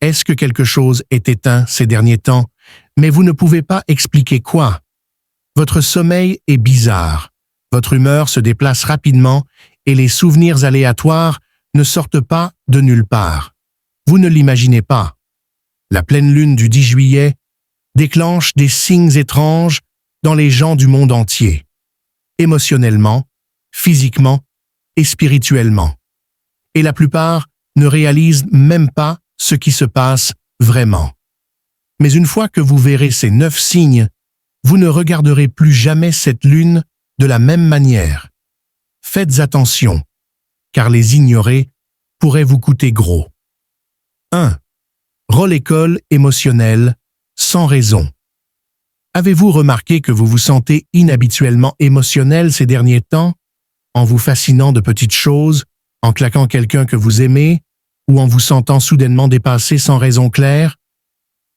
Est-ce que quelque chose est éteint ces derniers temps, mais vous ne pouvez pas expliquer quoi? Votre sommeil est bizarre, votre humeur se déplace rapidement et les souvenirs aléatoires ne sortent pas de nulle part. Vous ne l'imaginez pas. La pleine lune du 10 juillet déclenche des signes étranges dans les gens du monde entier, émotionnellement, physiquement et spirituellement. Et la plupart ne réalisent même pas ce qui se passe vraiment. Mais une fois que vous verrez ces 9 signes, vous ne regarderez plus jamais cette lune de la même manière. Faites attention, car les ignorer pourrait vous coûter gros. 1. Roll-école émotionnel, sans raison. Avez-vous remarqué que vous vous sentez inhabituellement émotionnel ces derniers temps, en vous fascinant de petites choses, en claquant quelqu'un que vous aimez, ou en vous sentant soudainement dépassé sans raison claire?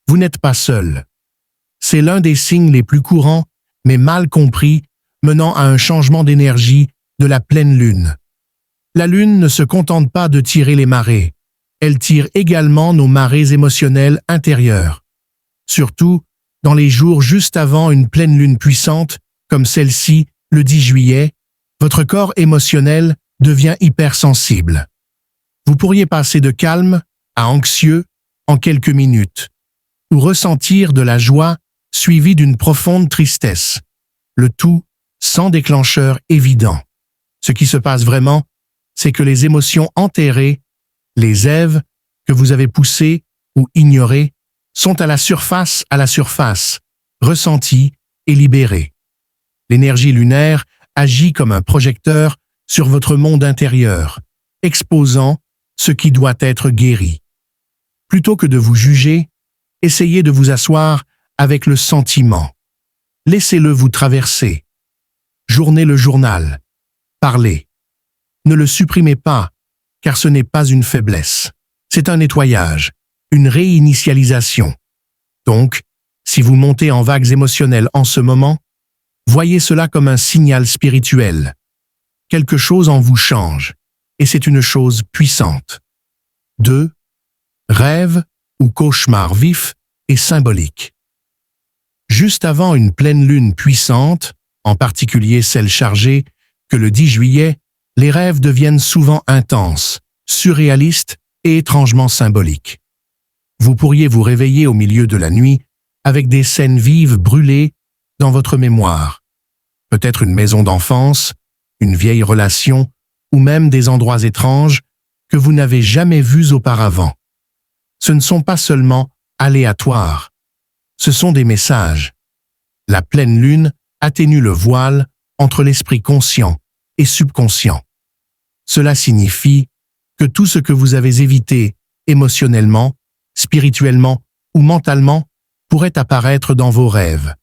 Vous n'êtes pas seul. C'est l'un des signes les plus courants, mais mal compris, menant à un changement d'énergie de la pleine lune. La lune ne se contente pas de tirer les marées, elle tire également nos marées émotionnelles intérieures. Surtout dans les jours juste avant une pleine lune puissante, comme celle-ci, le 10 juillet, votre corps émotionnel devient hypersensible. Vous pourriez passer de calme à anxieux en quelques minutes, ou ressentir de la joie suivie d'une profonde tristesse, le tout sans déclencheur évident. Ce qui se passe vraiment, c'est que les émotions enterrées, les Èves que vous avez poussées ou ignorées, sont à la surface, ressenties et libérées. L'énergie lunaire agit comme un projecteur sur votre monde intérieur, exposant ce qui doit être guéri. Plutôt que de vous juger, essayez de vous asseoir avec le sentiment. Laissez-le vous traverser. Journez le journal. Parlez. Ne le supprimez pas, car ce n'est pas une faiblesse. C'est un nettoyage, une réinitialisation. Donc, si vous montez en vagues émotionnelles en ce moment, voyez cela comme un signal spirituel. Quelque chose en vous change, et c'est une chose puissante. 2. Rêve ou cauchemar vif et symbolique. Juste avant une pleine lune puissante, en particulier celle chargée, que le 10 juillet, les rêves deviennent souvent intenses, surréalistes et étrangement symboliques. Vous pourriez vous réveiller au milieu de la nuit avec des scènes vives brûlées dans votre mémoire. Peut-être une maison d'enfance, une vieille relation ou même des endroits étranges que vous n'avez jamais vus auparavant. Ce ne sont pas seulement aléatoires, ce sont des messages. La pleine lune atténue le voile entre l'esprit conscient et subconscient. Cela signifie que tout ce que vous avez évité émotionnellement, spirituellement ou mentalement pourrait apparaître dans vos rêves,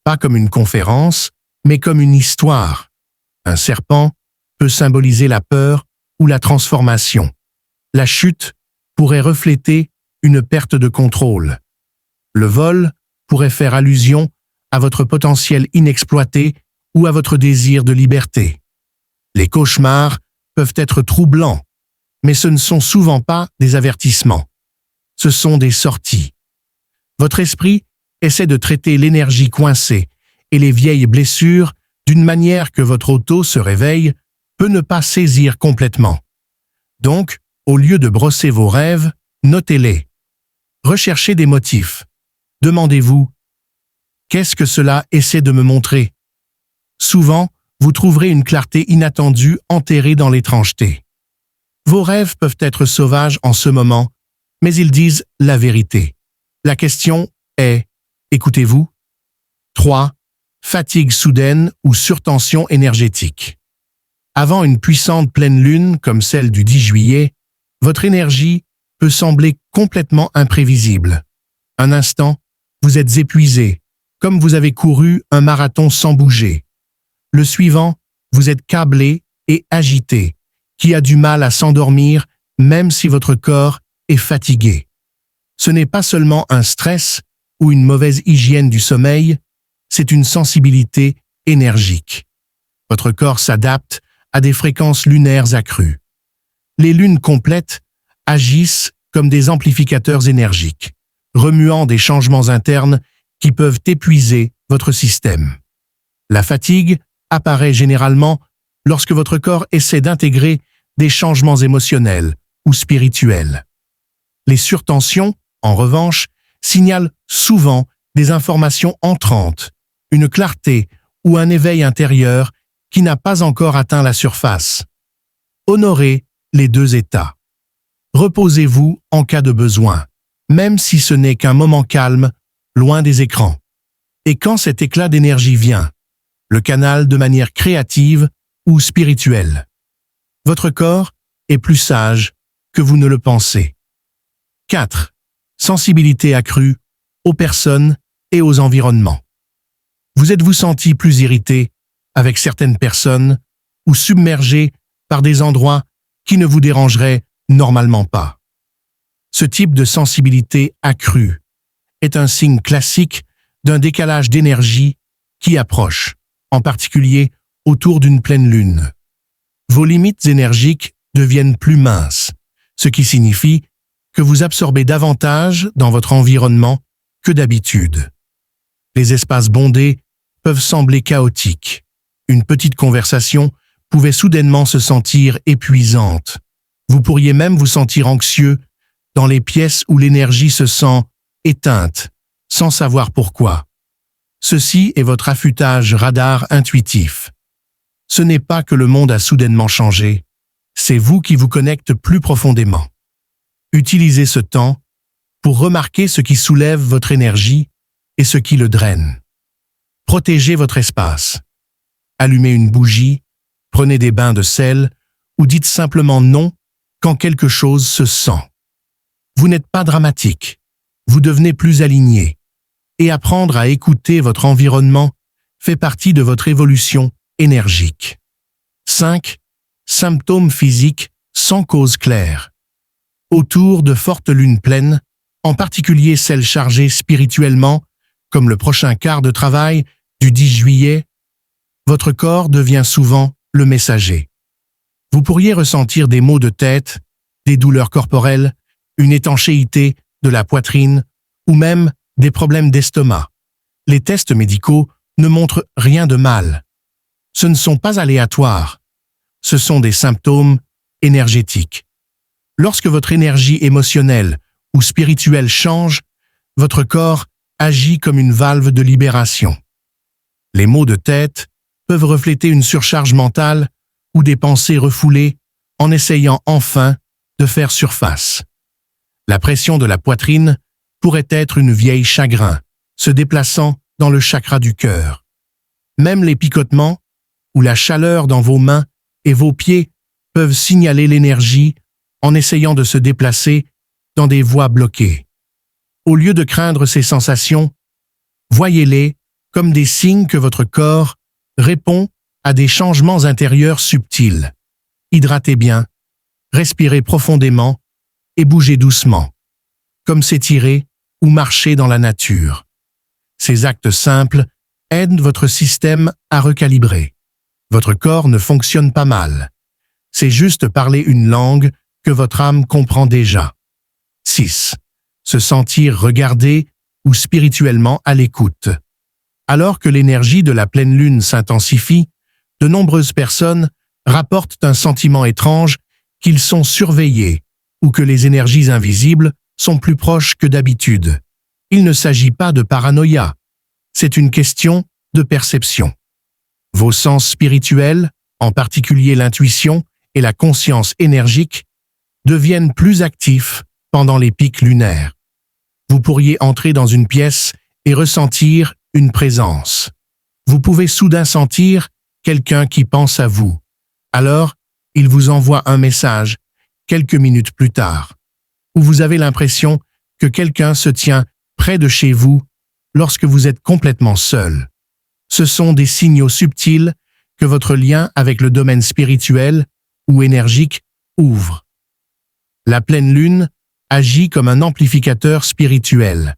pas comme une conférence, mais comme une histoire. Un serpent peut symboliser la peur ou la transformation. La chute pourrait refléter une perte de contrôle. Le vol pourrait faire allusion à votre potentiel inexploité ou à votre désir de liberté. Les cauchemars peuvent être troublants, mais ce ne sont souvent pas des avertissements. Ce sont des sorties. Votre esprit essaie de traiter l'énergie coincée et les vieilles blessures d'une manière que votre auto se réveille peut ne pas saisir complètement. Donc, au lieu de brosser vos rêves, notez-les. Recherchez des motifs. Demandez-vous, qu'est-ce que cela essaie de me montrer? Souvent, vous trouverez une clarté inattendue enterrée dans l'étrangeté. Vos rêves peuvent être sauvages en ce moment, mais ils disent la vérité. La question est, écoutez-vous? 3. Fatigue soudaine ou surtension énergétique. Avant une puissante pleine lune comme celle du 10 juillet, votre énergie peut sembler complètement imprévisible. Un instant, vous êtes épuisé, comme vous avez couru un marathon sans bouger. Le suivant, vous êtes câblé et agité, qui a du mal à s'endormir même si votre corps est fatigué. Ce n'est pas seulement un stress ou une mauvaise hygiène du sommeil, c'est une sensibilité énergique. Votre corps s'adapte à des fréquences lunaires accrues. Les lunes complètes agissent comme des amplificateurs énergiques, remuant des changements internes qui peuvent épuiser votre système. La fatigue apparaît généralement lorsque votre corps essaie d'intégrer des changements émotionnels ou spirituels. Les surtensions, en revanche, signalent souvent des informations entrantes, une clarté ou un éveil intérieur qui n'a pas encore atteint la surface. Honorez les deux états. Reposez-vous en cas de besoin, même si ce n'est qu'un moment calme, loin des écrans. Et quand cet éclat d'énergie vient, le canal de manière créative ou spirituelle. Votre corps est plus sage que vous ne le pensez. 4. Sensibilité accrue aux personnes et aux environnements. Vous êtes-vous senti plus irrité avec certaines personnes ou submergé par des endroits qui ne vous dérangeraient normalement pas? Ce type de sensibilité accrue est un signe classique d'un décalage d'énergie qui approche, en particulier autour d'une pleine lune. Vos limites énergiques deviennent plus minces, ce qui signifie que vous absorbez davantage dans votre environnement que d'habitude. Les espaces bondés peuvent sembler chaotiques. Une petite conversation pouvait soudainement se sentir épuisante. Vous pourriez même vous sentir anxieux dans les pièces où l'énergie se sent éteinte, sans savoir pourquoi. Ceci est votre affûtage radar intuitif. Ce n'est pas que le monde a soudainement changé, c'est vous qui vous connectez plus profondément. Utilisez ce temps pour remarquer ce qui soulève votre énergie et ce qui le draine. Protégez votre espace. Allumez une bougie, prenez des bains de sel ou dites simplement non quand quelque chose se sent. Vous n'êtes pas dramatique, vous devenez plus aligné. Et apprendre à écouter votre environnement fait partie de votre évolution énergique. 5. Symptômes physiques sans cause claire. Autour de fortes lunes pleines, en particulier celles chargées spirituellement, comme le prochain quart de travail du 10 juillet, votre corps devient souvent le messager. Vous pourriez ressentir des maux de tête, des douleurs corporelles, une étanchéité de la poitrine ou même des problèmes d'estomac. Les tests médicaux ne montrent rien de mal. Ce ne sont pas aléatoires. Ce sont des symptômes énergétiques. Lorsque votre énergie émotionnelle ou spirituelle change, votre corps agit comme une valve de libération. Les maux de tête peuvent refléter une surcharge mentale ou des pensées refoulées en essayant enfin de faire surface. La pression de la poitrine pourrait être une vieille chagrin, se déplaçant dans le chakra du cœur. Même les picotements ou la chaleur dans vos mains et vos pieds peuvent signaler l'énergie en essayant de se déplacer dans des voies bloquées. Au lieu de craindre ces sensations, voyez-les comme des signes que votre corps répond à des changements intérieurs subtils. Hydratez bien, respirez profondément et bougez doucement, comme s'étirer ou marcher dans la nature. Ces actes simples aident votre système à recalibrer. Votre corps ne fonctionne pas mal. C'est juste parler une langue que votre âme comprend déjà. 6. Se sentir regardé ou spirituellement à l'écoute. Alors que l'énergie de la pleine lune s'intensifie, de nombreuses personnes rapportent un sentiment étrange qu'ils sont surveillés ou que les énergies invisibles sont plus proches que d'habitude. Il ne s'agit pas de paranoïa, c'est une question de perception. Vos sens spirituels, en particulier l'intuition et la conscience énergique, deviennent plus actifs pendant les pics lunaires. Vous pourriez entrer dans une pièce et ressentir une présence. Vous pouvez soudain sentir quelqu'un qui pense à vous. Alors, il vous envoie un message quelques minutes plus tard, où vous avez l'impression que quelqu'un se tient près de chez vous lorsque vous êtes complètement seul. Ce sont des signaux subtils que votre lien avec le domaine spirituel ou énergique ouvre. La pleine lune agit comme un amplificateur spirituel.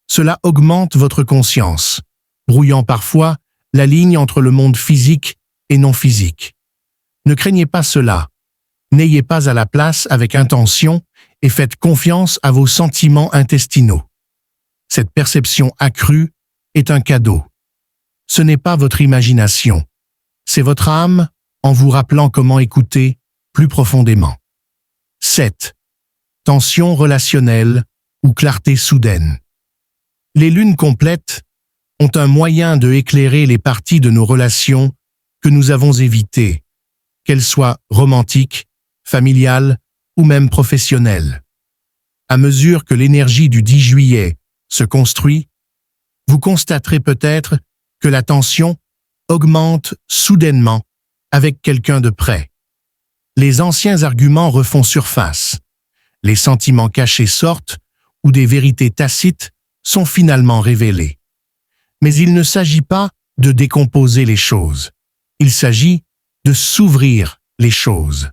Cela augmente votre conscience, brouillant parfois la ligne entre le monde physique et non physique. Ne craignez pas cela. N'ayez pas à la place avec intention et faites confiance à vos sentiments intestinaux. Cette perception accrue est un cadeau. Ce n'est pas votre imagination, c'est votre âme en vous rappelant comment écouter plus profondément. 7. Tension relationnelle ou clarté soudaine. Les lunes complètes ont un moyen de éclairer les parties de nos relations que nous avons évitées, qu'elles soient romantiques, familiales ou même professionnelles. À mesure que l'énergie du 10 juillet se construit, vous constaterez peut-être que la tension augmente soudainement avec quelqu'un de près. Les anciens arguments refont surface, les sentiments cachés sortent ou des vérités tacites sont finalement révélées. Mais il ne s'agit pas de décomposer les choses, il s'agit de s'ouvrir les choses.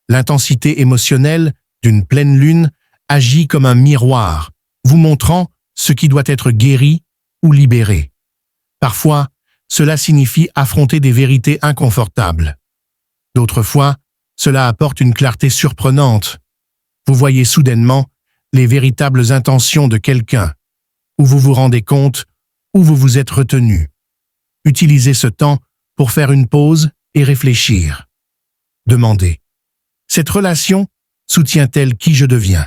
L'intensité émotionnelle d'une pleine lune agit comme un miroir, vous montrant ce qui doit être guéri ou libéré. Parfois, cela signifie affronter des vérités inconfortables. D'autres fois, cela apporte une clarté surprenante. Vous voyez soudainement les véritables intentions de quelqu'un, ou vous vous rendez compte où vous vous êtes retenu. Utilisez ce temps pour faire une pause et réfléchir. Demandez: cette relation soutient-elle qui je deviens?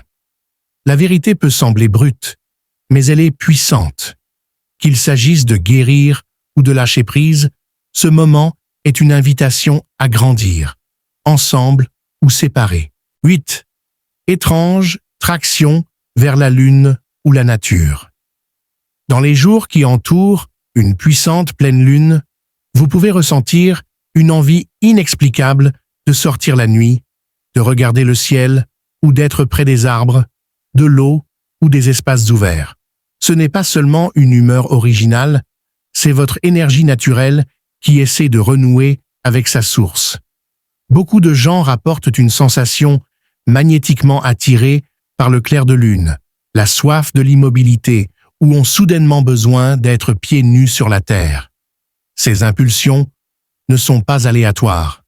La vérité peut sembler brute, mais elle est puissante. Qu'il s'agisse de guérir ou de lâcher prise, ce moment est une invitation à grandir, ensemble ou séparés. 8. Étrange traction vers la lune ou la nature. Dans les jours qui entourent une puissante pleine lune, vous pouvez ressentir une envie inexplicable de sortir la nuit, de regarder le ciel ou d'être près des arbres, de l'eau ou des espaces ouverts. Ce n'est pas seulement une humeur originale, c'est votre énergie naturelle qui essaie de renouer avec sa source. Beaucoup de gens rapportent une sensation magnétiquement attirée par le clair de lune, la soif de l'immobilité, ou ont soudainement besoin d'être pieds nus sur la terre. Ces impulsions ne sont pas aléatoires.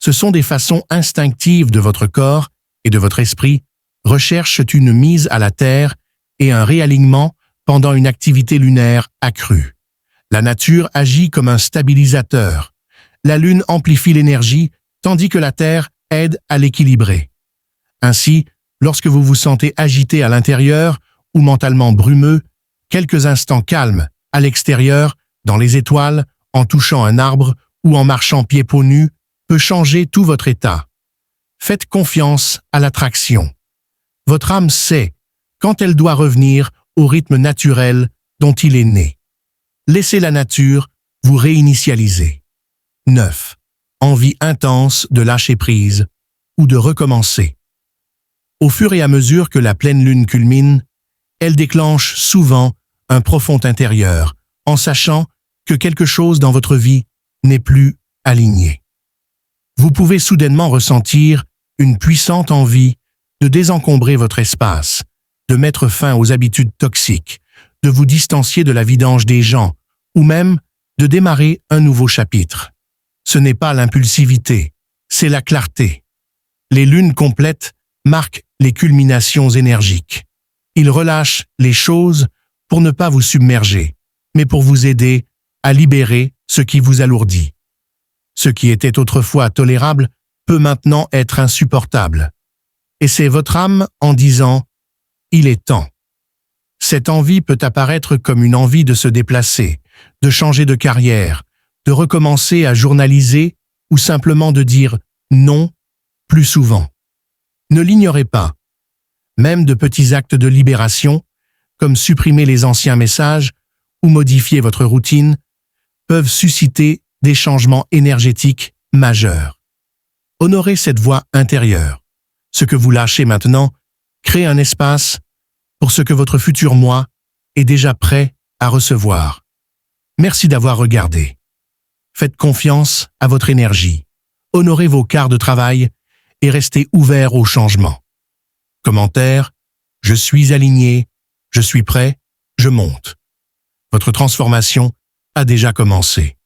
Ce sont des façons instinctives de votre corps et de votre esprit recherchent une mise à la terre et un réalignement pendant une activité lunaire accrue. La nature agit comme un stabilisateur. La lune amplifie l'énergie, tandis que la terre aide à l'équilibrer. Ainsi, lorsque vous vous sentez agité à l'intérieur ou mentalement brumeux, quelques instants calmes à l'extérieur, dans les étoiles, en touchant un arbre ou en marchant pieds-poings nus, peut changer tout votre état. Faites confiance à l'attraction. Votre âme sait quand elle doit revenir au rythme naturel dont il est né. Laissez la nature vous réinitialiser. 9. Envie intense de lâcher prise ou de recommencer. Au fur et à mesure que la pleine lune culmine, elle déclenche souvent un profond intérieur, en sachant que quelque chose dans votre vie n'est plus aligné. Vous pouvez soudainement ressentir une puissante envie de désencombrer votre espace, de mettre fin aux habitudes toxiques, de vous distancier de la vidange des gens, ou même de démarrer un nouveau chapitre. Ce n'est pas l'impulsivité, c'est la clarté. Les lunes complètes marquent les culminations énergiques. Ils relâchent les choses pour ne pas vous submerger, mais pour vous aider à libérer ce qui vous alourdit. Ce qui était autrefois tolérable peut maintenant être insupportable. Et c'est votre âme en disant « il est temps ». Cette envie peut apparaître comme une envie de se déplacer, de changer de carrière, de recommencer à journaliser ou simplement de dire « non » plus souvent. Ne l'ignorez pas. Même de petits actes de libération, comme supprimer les anciens messages ou modifier votre routine, peuvent susciter des changements énergétiques majeurs. Honorez cette voix intérieure. Ce que vous lâchez maintenant crée un espace pour ce que votre futur moi est déjà prêt à recevoir. Merci d'avoir regardé. Faites confiance à votre énergie. Honorez vos quarts de travail et restez ouvert au changement. Commentaire: je suis aligné, je suis prêt, je monte. Votre transformation a déjà commencé.